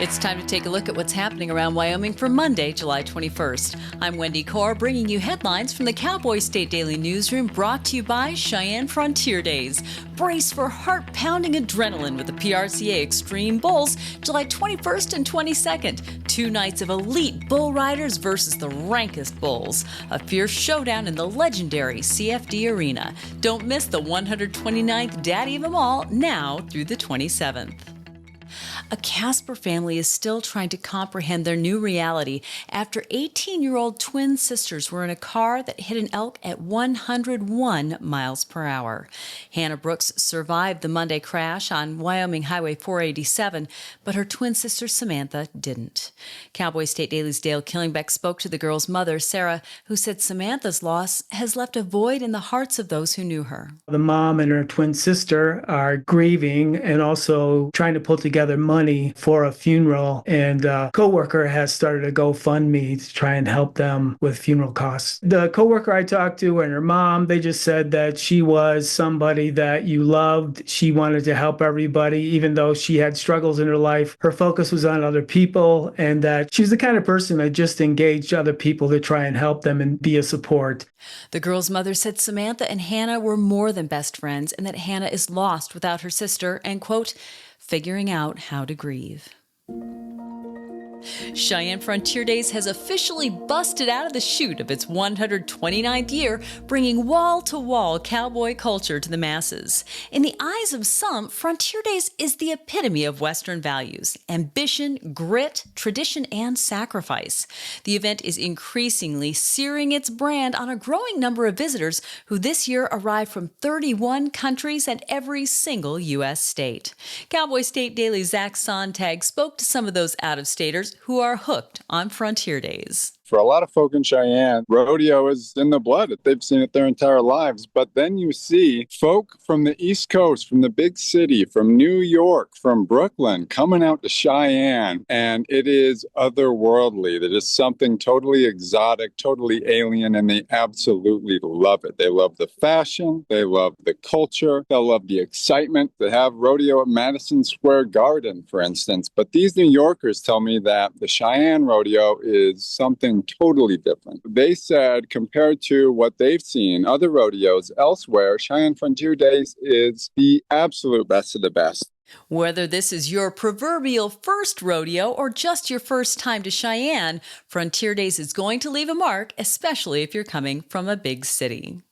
It's time to take a look at what's happening around Wyoming for Monday, July 21st. I'm Wendy Kaur, bringing you headlines from the Cowboy State Daily Newsroom, brought to you by Cheyenne Frontier Days. Brace for heart-pounding adrenaline with the PRCA Extreme Bulls, July 21st and 22nd. 2 nights of elite bull riders versus the rankest bulls. A fierce showdown in the legendary CFD Arena. Don't miss the 129th Daddy of them all, now through the 27th. A Casper family is still trying to comprehend their new reality after 18-year-old twin sisters were in a car that hit an elk at 101 miles per hour. Hannah Brooks survived the Monday crash on Wyoming Highway 487, but her twin sister Samantha didn't. Cowboy State Daily's Dale Killingbeck spoke to the girl's mother, Sarah, who said Samantha's loss has left a void in the hearts of those who knew her. The mom and her twin sister are grieving and also trying to pull together money for a funeral, and a coworker has started a GoFundMe to try and help them with funeral costs. The coworker I talked to and her mom, they just said that she was somebody that you loved. She wanted to help everybody, even though she had struggles in her life. Her focus was on other people, and that she's the kind of person that just engaged other people to try and help them and be a support. The girl's mother said Samantha and Hannah were more than best friends, and that Hannah is lost without her sister and, quote, figuring out how to grieve. Cheyenne Frontier Days has officially busted out of the chute of its 129th year, bringing wall-to-wall cowboy culture to the masses. In the eyes of some, Frontier Days is the epitome of Western values: ambition, grit, tradition, and sacrifice. The event is increasingly searing its brand on a growing number of visitors who this year arrived from 31 countries and every single U.S. state. Cowboy State Daily Zach Sontag spoke to some of those out-of-staters who are hooked on Frontier Days. For a lot of folk in Cheyenne, rodeo is in the blood. They've seen it their entire lives. But then you see folk from the East Coast, from the big city, from New York, from Brooklyn, coming out to Cheyenne. And it is otherworldly. It is something totally exotic, totally alien, and they absolutely love it. They love the fashion. They love the culture. They love the excitement. They have rodeo at Madison Square Garden, for instance. But these New Yorkers tell me that the Cheyenne rodeo is something totally different. They said, compared to what they've seen other rodeos elsewhere, Cheyenne Frontier Days is the absolute best of the best. Whether this is your proverbial first rodeo or just your first time to Cheyenne, Frontier Days is going to leave a mark, especially if you're coming from a big city.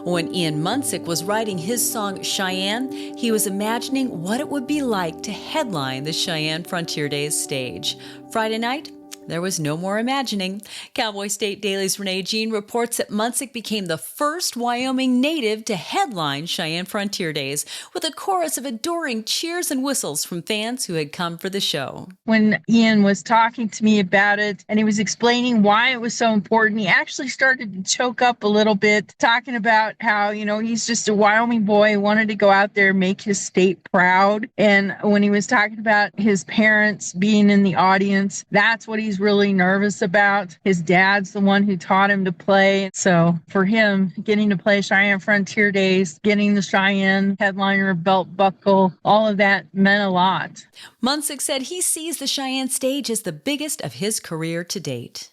When Ian Munick was writing his song Cheyenne, he was imagining what it would be like to headline the Cheyenne Frontier Days stage. Friday night, there was no more imagining. Cowboy State Daily's Renee Jean reports that Munick became the first Wyoming native to headline Cheyenne Frontier Days, with a chorus of adoring cheers and whistles from fans who had come for the show. When Ian was talking to me about it and he was explaining why it was so important, he actually started to choke up a little bit, talking about how, he's just a Wyoming boy, wanted to go out there and make his state proud. And when he was talking about his parents being in the audience, that's what he's really nervous about. His dad's the one who taught him to play. So for him, getting to play Cheyenne Frontier Days, getting the Cheyenne headliner belt buckle, all of that meant a lot. Munick said he sees the Cheyenne stage as the biggest of his career to date.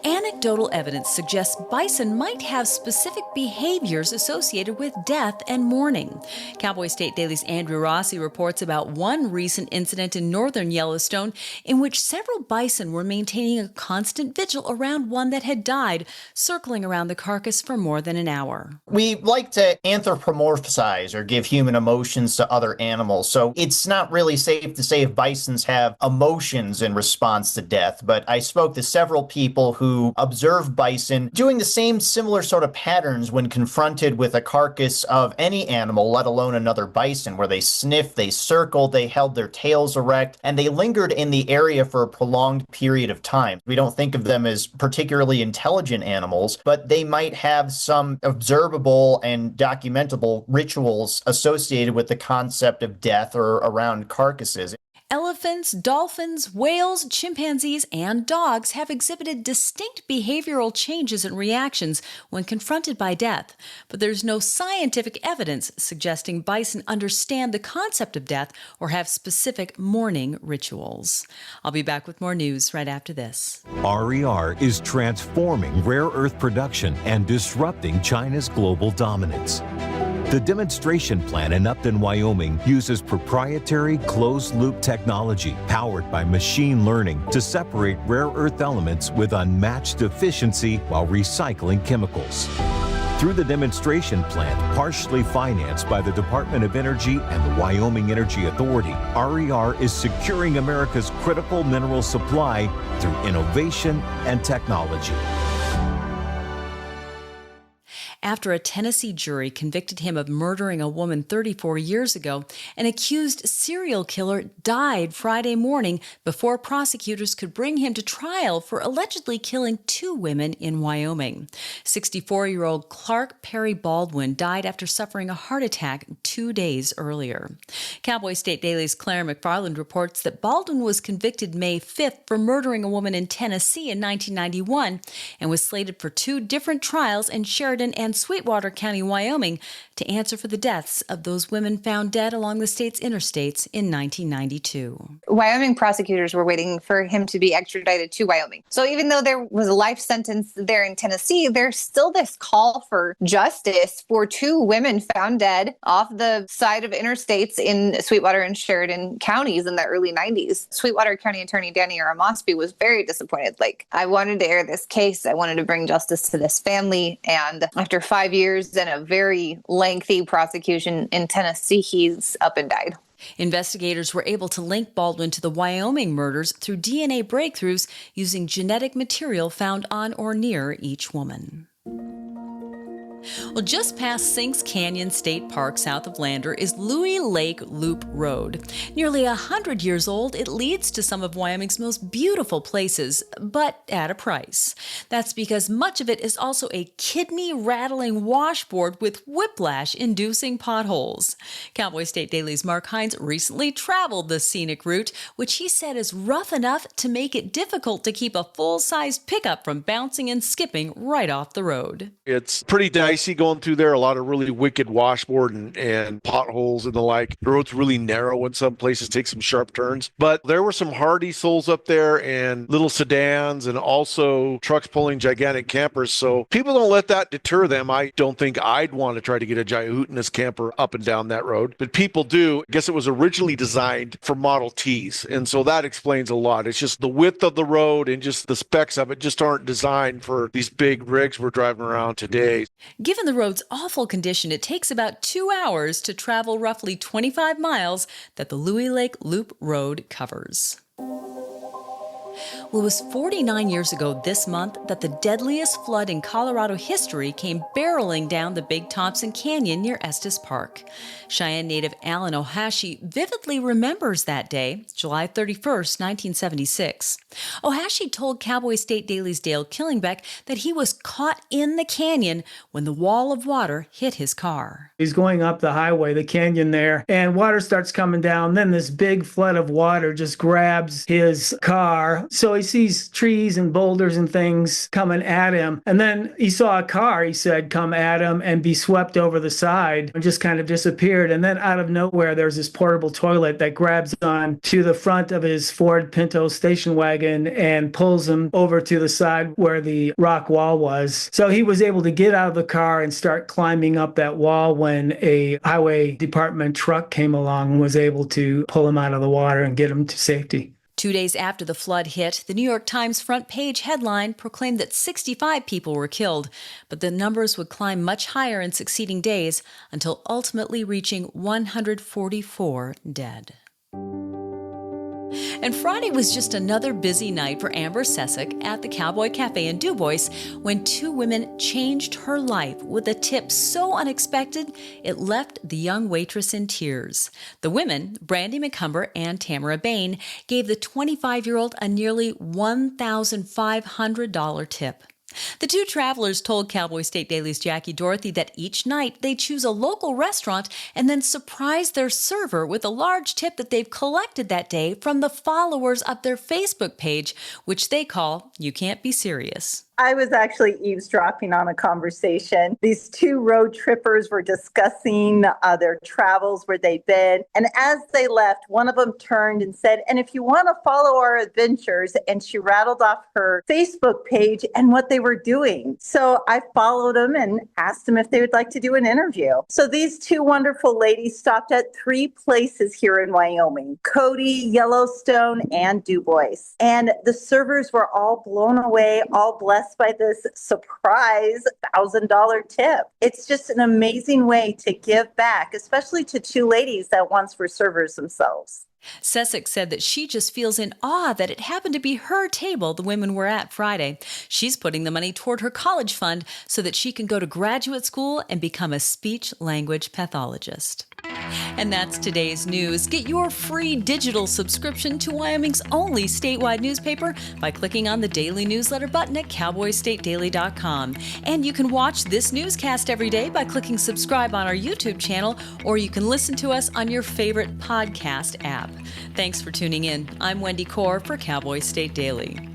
Anecdotal evidence suggests bison might have specific behaviors associated with death and mourning. Cowboy State Daily's Andrew Rossi reports about one recent incident in northern Yellowstone in which several bison were maintaining a constant vigil around one that had died, circling around the carcass for more than an hour. We like to anthropomorphize or give human emotions to other animals, so it's not really safe to say if bisons have emotions in response to death, but I spoke to several people who observe bison doing the same similar sort of patterns when confronted with a carcass of any animal, let alone another bison, where they sniffed, they circled, they held their tails erect, and they lingered in the area for a prolonged period of time. We don't think of them as particularly intelligent animals, but they might have some observable and documentable rituals associated with the concept of death or around carcasses. Ella elephants, dolphins, whales, chimpanzees, and dogs have exhibited distinct behavioral changes and reactions when confronted by death, but there's no scientific evidence suggesting bison understand the concept of death or have specific mourning rituals. I'll be back with more news right after this. RER is transforming rare earth production and disrupting China's global dominance. The demonstration plant in Upton, Wyoming uses proprietary closed-loop technology powered by machine learning to separate rare earth elements with unmatched efficiency while recycling chemicals. Through the demonstration plant, partially financed by the Department of Energy and the Wyoming Energy Authority, RER is securing America's critical mineral supply through innovation and technology. After a Tennessee jury convicted him of murdering a woman 34 years ago, an accused serial killer died Friday morning before prosecutors could bring him to trial for allegedly killing 2 women in Wyoming. 64-year-old Clark Perry Baldwin died after suffering a heart attack 2 days earlier. Cowboy State Daily's Claire McFarland reports that Baldwin was convicted May 5th for murdering a woman in Tennessee in 1991 and was slated for 2 different trials in Sheridan and Sweetwater County, Wyoming, to answer for the deaths of those women found dead along the state's interstates in 1992. Wyoming prosecutors were waiting for him to be extradited to Wyoming. So even though there was a life sentence there in Tennessee, there's still this call for justice for 2 women found dead off the side of interstates in Sweetwater and Sheridan counties in the early 90s. Sweetwater County Attorney Danny Aramosby was very disappointed. I wanted to air this case. I wanted to bring justice to this family. And after 5 years and a very lengthy prosecution in Tennessee, he's up and died. Investigators were able to link Baldwin to the Wyoming murders through DNA breakthroughs using genetic material found on or near each woman. Well, just past Sinks Canyon State Park south of Lander is Louis Lake Loop Road. Nearly 100 years old, it leads to some of Wyoming's most beautiful places, but at a price. That's because much of it is also a kidney-rattling washboard with whiplash-inducing potholes. Cowboy State Daily's Mark Hines recently traveled the scenic route, which he said is rough enough to make it difficult to keep a full-sized pickup from bouncing and skipping right off the road. It's pretty dicey going through there, a lot of really wicked washboard and potholes and the like. The road's really narrow in some places, take some sharp turns. But there were some hardy souls up there and little sedans and also trucks pulling gigantic campers. So people don't let that deter them. I don't think I'd want to try to get a Jaiutinus camper up and down that road. But people do. I guess it was originally designed for Model Ts. And so that explains a lot. It's just the width of the road and just the specs of it just aren't designed for these big rigs we're driving around today. Given the road's awful condition, it takes about 2 hours to travel roughly 25 miles that the Louis Lake Loop Road covers. Well, it was 49 years ago this month that the deadliest flood in Colorado history came barreling down the Big Thompson Canyon near Estes Park. Cheyenne native Alan Ohashi vividly remembers that day, July 31st, 1976. Ohashi told Cowboy State Daily's Dale Killingbeck that he was caught in the canyon when the wall of water hit his car. He's going up the highway, the canyon there, and water starts coming down. Then this big flood of water just grabs his car. So he sees trees and boulders and things coming at him. And then he saw a car, he said, come at him and be swept over the side and just kind of disappeared. And then out of nowhere, there's this portable toilet that grabs on to the front of his Ford Pinto station wagon and pulls him over to the side where the rock wall was. So he was able to get out of the car and start climbing up that wall when a highway department truck came along and was able to pull him out of the water and get him to safety. 2 days after the flood hit, the New York Times front page headline proclaimed that 65 people were killed, but the numbers would climb much higher in succeeding days until ultimately reaching 144 dead. And Friday was just another busy night for Amber Sessick at the Cowboy Cafe in Dubois when 2 women changed her life with a tip so unexpected it left the young waitress in tears. The women, Brandy McCumber and Tamara Bain, gave the 25-year-old a nearly $1,500 tip. The two travelers told Cowboy State Daily's Jackie Dorothy that each night they choose a local restaurant and then surprise their server with a large tip that they've collected that day from the followers of their Facebook page, which they call You Can't Be Serious. I was actually eavesdropping on a conversation. These two road trippers were discussing their travels, where they'd been. And as they left, one of them turned and said, "And if you want to follow our adventures," and she rattled off her Facebook page and what they were doing. So I followed them and asked them if they would like to do an interview. So these two wonderful ladies stopped at 3 places here in Wyoming: Cody, Yellowstone, and Du Bois. And the servers were all blown away, all blessed by this surprise $1,000 tip. It's just an amazing way to give back, especially to two ladies that once were servers themselves. Sesek said that she just feels in awe that it happened to be her table the women were at Friday. She's putting the money toward her college fund so that she can go to graduate school and become a speech-language pathologist. And that's today's news. Get your free digital subscription to Wyoming's only statewide newspaper by clicking on the daily newsletter button at cowboystatedaily.com. And you can watch this newscast every day by clicking subscribe on our YouTube channel, or you can listen to us on your favorite podcast app. Thanks for tuning in. I'm Wendy Corr for Cowboy State Daily.